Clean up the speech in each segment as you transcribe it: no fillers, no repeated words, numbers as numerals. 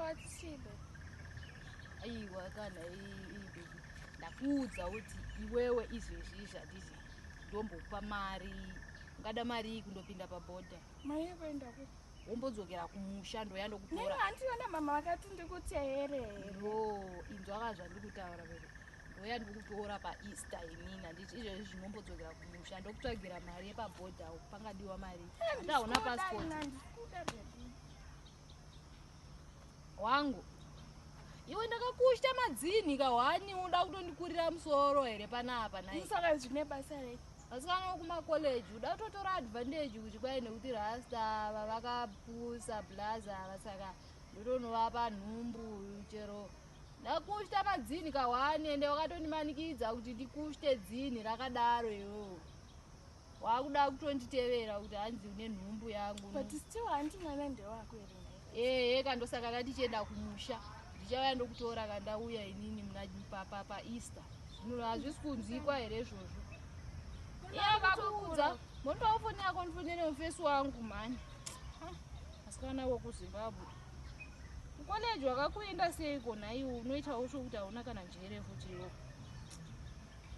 Wakatsibe. Aiwa kana baby. Ndakuudza kuti iwewe izvezvizvi handizvi ndombokupa mari. Ungada mari kundopinda pabhodha. Mari yekuenda ku. Wombodzokera kumusha ndoyandokutora. Nini handiona mama vakati ndikuteerere. Inzwa zvandikutaura baby. Ndoya ndikukutora paEaster inini handiti izvezvi zvinombodzokera kumusha ndokutsvagira mari yepabhodha pangadiwa mari. Handaona passport. Wangu. Iwe ndakakushta madzini kahwani unoda kutondikurira musoro here panapa nai. Saka zvine basa rei. Vasikana kumakoleji uda kutotora advantage kuti kwai nekuti Rasta vakapusa blaza vasaka ndotonovapa nhumbu chero. Ndakushta madzini kahwani ende wakatonimanikidza kuti ndikushte dzini rakadaro iwo. Wakuda kutonditevera kuti hanzi une nhumbu yangu. But still handina nende wako here nai. Kandosaka katichienda kumusha. Ndichauya ndokutora kandauya inini muna paEaster. Zvino hazvisi kunzikwa here izvozvo. Akakuudza mondofoni yako ndifonere mufesi wangu mani. Asikana wokuZimbabwe. Kukoleji wakakuenda seiko naiwo unoitawo sokuti hauna kana njere futi iwo.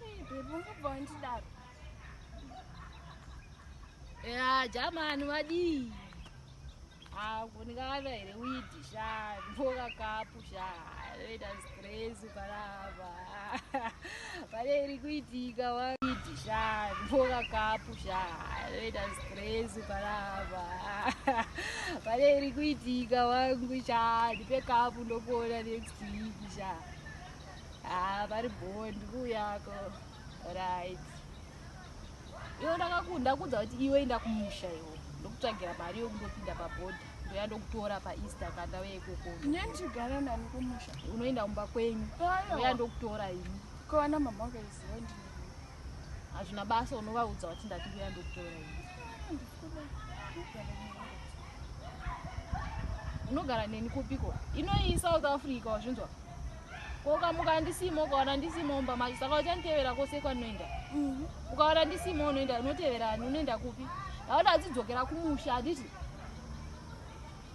Baby ungubva wandidaro. Jamani madii. Kunikana here widi sha mboga kapu sha weda stress parapa. Pareri kuitika widi sha mboga kapu sha weda stress parapa. Pareri kuitika wangu sha ndipe kapu ndopona next week sha. Pari bond kuyako. Right. Iwe ndakakunda kudza kuti iwe enda kumusha iwo. Ndokutsvagira mari yokundopinda pabhodha ndoyandokutora paEaster kandauya ikoko. Nyandigara nani kumusha. Unoenda mumba kwenyu. Ndoyandokutora ini. Kwana mama wakaiziva ndini. Hazvina basa unovaudza kuti ndati ndoyandokutora ini. Unogara neni kupiko? Inoi South Africa wazvinzwa? Kokamuka ndisimo ukaona ndisimo mumba macho saka uchanditevera kwose kwanoenda. Ukaona ndisimo unoenda unoteverani unoenda kupi? Ndaona adzidzokera kumusha handiti.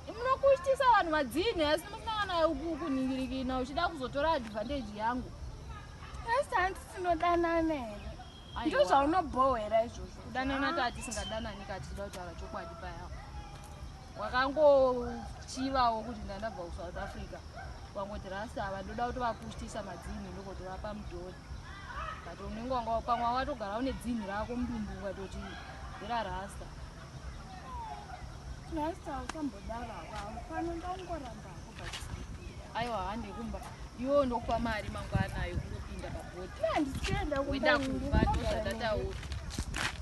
Munokushtisa vanhu madzini asi musangana kuningirikina uchida kuzotora advantage yangu. Asi handisinodanana here. Ndo zvaunobhohera izvozvo. Kudanana tati singadanani kati tida kutaura chokwadi paya. Wakangochivawo kuti ndandabva kuSouth Africa. Wangoti Rasta ava ndoda kuti vakushtisa madzini ndokotovapa mudhori. But unenge wanga pamwe watogara une dzini rako mudumbu ukatoti ndera Rasta. Rasta usambodaro apapo pano ndaungoramba kubatsira. Aiwa handikumba. Iwo ndokupa mari mangwana yokundopinda pabhodha. Handisienda Uida kumba ndozvandataura.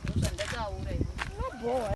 Ndozvandataura. Unobhohwa.